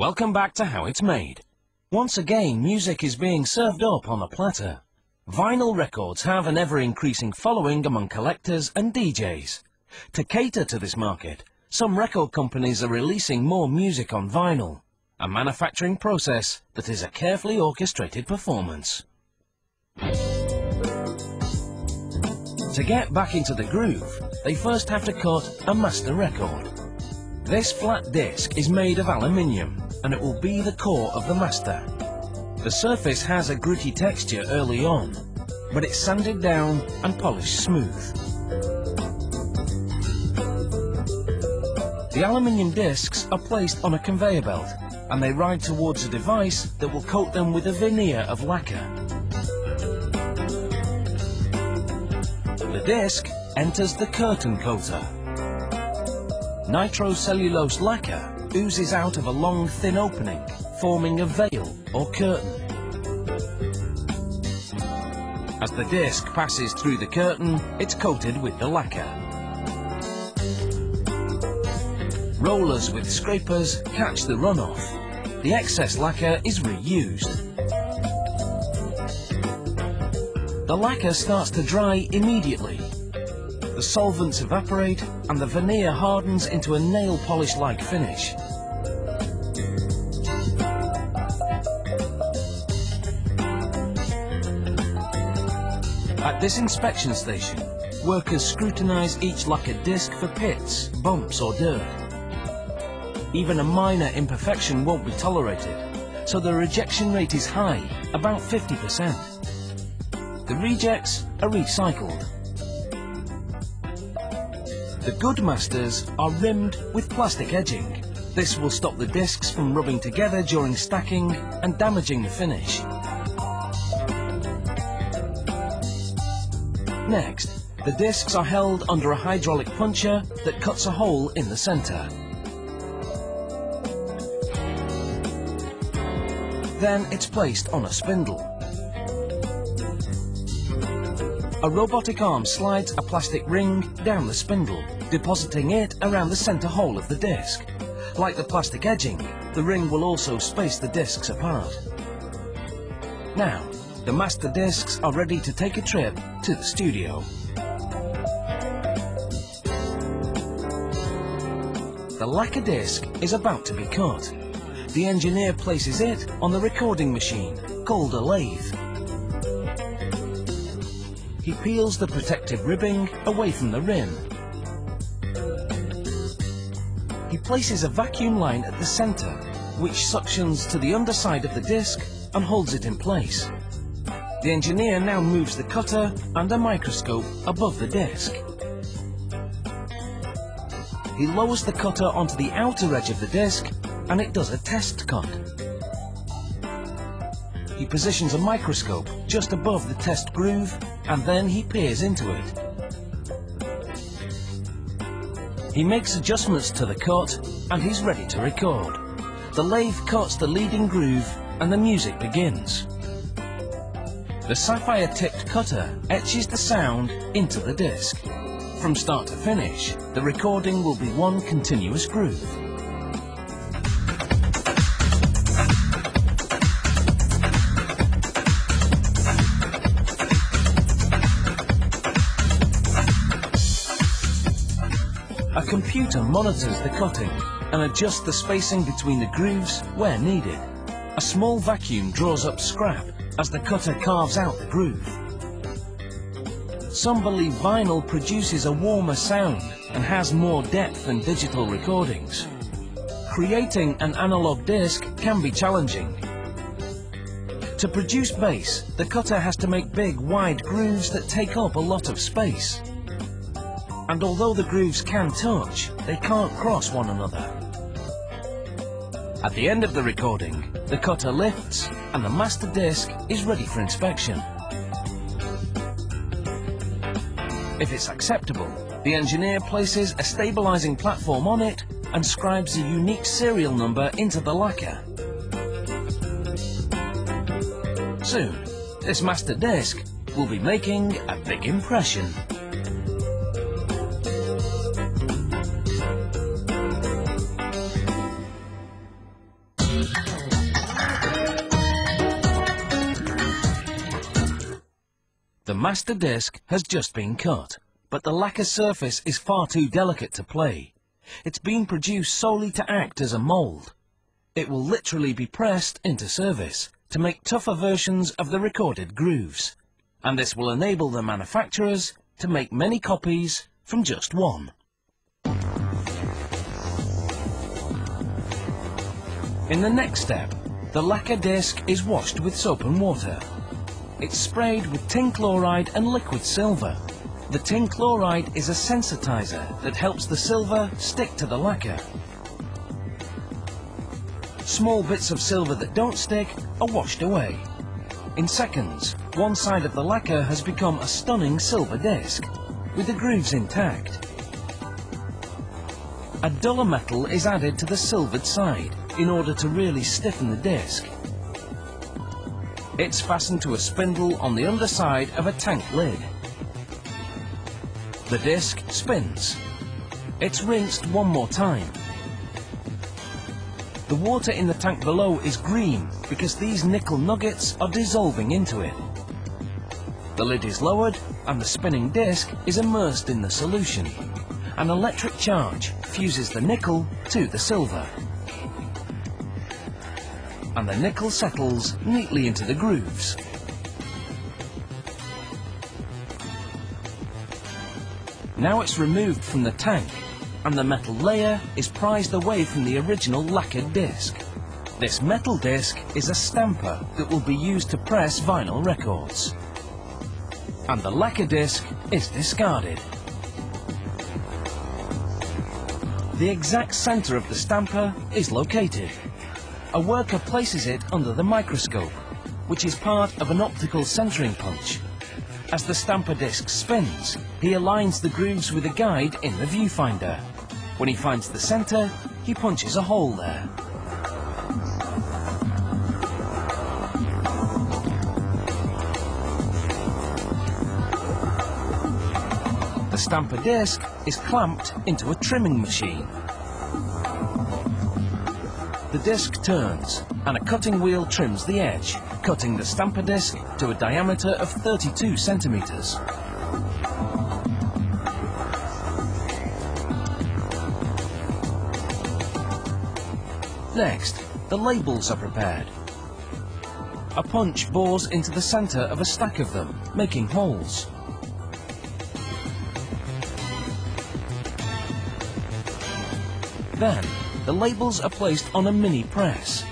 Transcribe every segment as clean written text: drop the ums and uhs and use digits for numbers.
Welcome back to How It's Made. Once again, music is being served up on a platter. Vinyl records have an ever-increasing following among collectors and DJs. To cater to this market, some record companies are releasing more music on vinyl, a manufacturing process that is a carefully orchestrated performance. To get back into the groove, they first have to cut a master record. This flat disc is made of aluminium, and it will be the core of the master. The surface has a gritty texture early on, but it's sanded down and polished smooth. The aluminium discs are placed on a conveyor belt, and they ride towards a device that will coat them with a veneer of lacquer. The disc enters the curtain coater. Nitrocellulose lacquer oozes out of a long, thin opening, forming a veil or curtain. As the disc passes through the curtain, it's coated with the lacquer. Rollers with scrapers catch the runoff. The excess lacquer is reused. The lacquer starts to dry immediately. The solvents evaporate and the veneer hardens into a nail polish-like finish. At this inspection station, workers scrutinize each lacquered disc for pits, bumps or dirt. Even a minor imperfection won't be tolerated, so the rejection rate is high, about 50%. The rejects are recycled. The good masters are rimmed with plastic edging. This will stop the discs from rubbing together during stacking and damaging the finish. Next, the discs are held under a hydraulic puncher that cuts a hole in the center. Then it's placed on a spindle. A robotic arm slides a plastic ring down the spindle, depositing it around the center hole of the disc. Like the plastic edging, the ring will also space the discs apart. Now, the master discs are ready to take a trip to the studio. The lacquer disc is about to be cut. The engineer places it on the recording machine, called a lathe. He peels the protective ribbing away from the rim. He places a vacuum line at the center, which suctions to the underside of the disc and holds it in place. The engineer now moves the cutter and a microscope above the disc. He lowers the cutter onto the outer edge of the disc and it does a test cut. He positions a microscope just above the test groove and then he peers into it. He makes adjustments to the cut and he's ready to record. The lathe cuts the leading groove and the music begins. The sapphire-tipped cutter etches the sound into the disc. From start to finish, the recording will be one continuous groove. A computer monitors the cutting and adjusts the spacing between the grooves where needed. A small vacuum draws up scrap as the cutter carves out the groove. Some believe vinyl produces a warmer sound and has more depth than digital recordings. Creating an analog disc can be challenging. To produce bass, the cutter has to make big, wide grooves that take up a lot of space. And although the grooves can touch, they can't cross one another. At the end of the recording, the cutter lifts and the master disc is ready for inspection. If it's acceptable, the engineer places a stabilizing platform on it and scribes a unique serial number into the lacquer. Soon, this master disc will be making a big impression. master disc has just been cut, but the lacquer surface is far too delicate to play. It's been produced solely to act as a mould. It will literally be pressed into service to make tougher versions of the recorded grooves, and this will enable the manufacturers to make many copies from just one. In the next step, the lacquer disc is washed with soap and water. It's sprayed with tin chloride and liquid silver. The tin chloride is a sensitizer that helps the silver stick to the lacquer. Small bits of silver that don't stick are washed away. In seconds, one side of the lacquer has become a stunning silver disc, with the grooves intact. A duller metal is added to the silvered side in order to really stiffen the disc. It's fastened to a spindle on the underside of a tank lid. The disc spins. It's rinsed one more time. The water in the tank below is green because these nickel nuggets are dissolving into it. The lid is lowered and the spinning disc is immersed in the solution. An electric charge fuses the nickel to the silver, and the nickel settles neatly into the grooves. Now it's removed from the tank, and the metal layer is prized away from the original lacquered disc. This metal disc is a stamper that will be used to press vinyl records, and the lacquer disc is discarded. The exact centre of the stamper is located. A worker places it under the microscope, which is part of an optical centering punch. As the stamper disc spins, he aligns the grooves with a guide in the viewfinder. When he finds the centre, he punches a hole there. The stamper disc is clamped into a trimming machine. The disc turns, and a cutting wheel trims the edge, cutting the stamper disc to a diameter of 32 centimetres. Next, the labels are prepared. A punch bores into the centre of a stack of them, making holes. Then, the labels are placed on a mini press.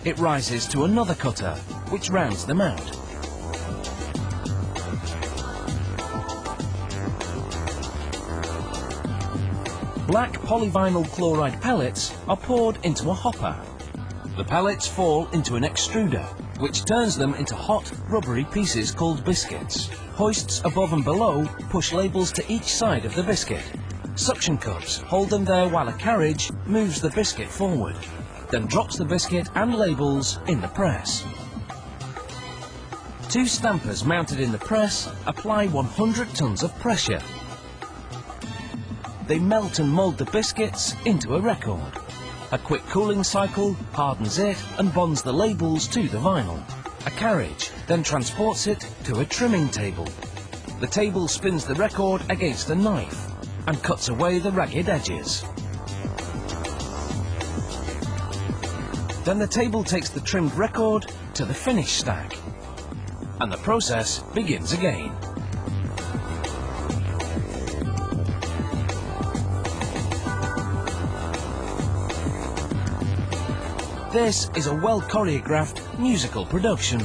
It rises to another cutter, which rounds them out. Black polyvinyl chloride pellets are poured into a hopper. The pellets fall into an extruder, which turns them into hot, rubbery pieces called biscuits. Hoists above and below push labels to each side of the biscuit. Suction cups hold them there while a carriage moves the biscuit forward, then drops the biscuit and labels in the press. Two stampers mounted in the press apply 100 tons of pressure. They melt and mould the biscuits into a record. A quick cooling cycle hardens it and bonds the labels to the vinyl. A carriage then transports it to a trimming table. The table spins the record against a knife and cuts away the ragged edges. Then the table takes the trimmed record to the finish stack, and the process begins again. This is a well-choreographed musical production.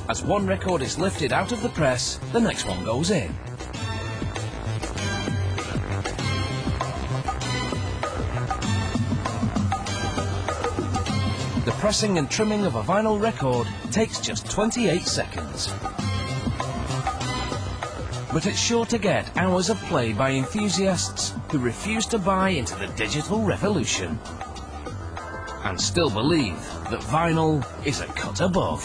As one record is lifted out of the press, the next one goes in. The pressing and trimming of a vinyl record takes just 28 seconds. But it's sure to get hours of play by enthusiasts who refuse to buy into the digital revolution and still believe that vinyl is a cut above.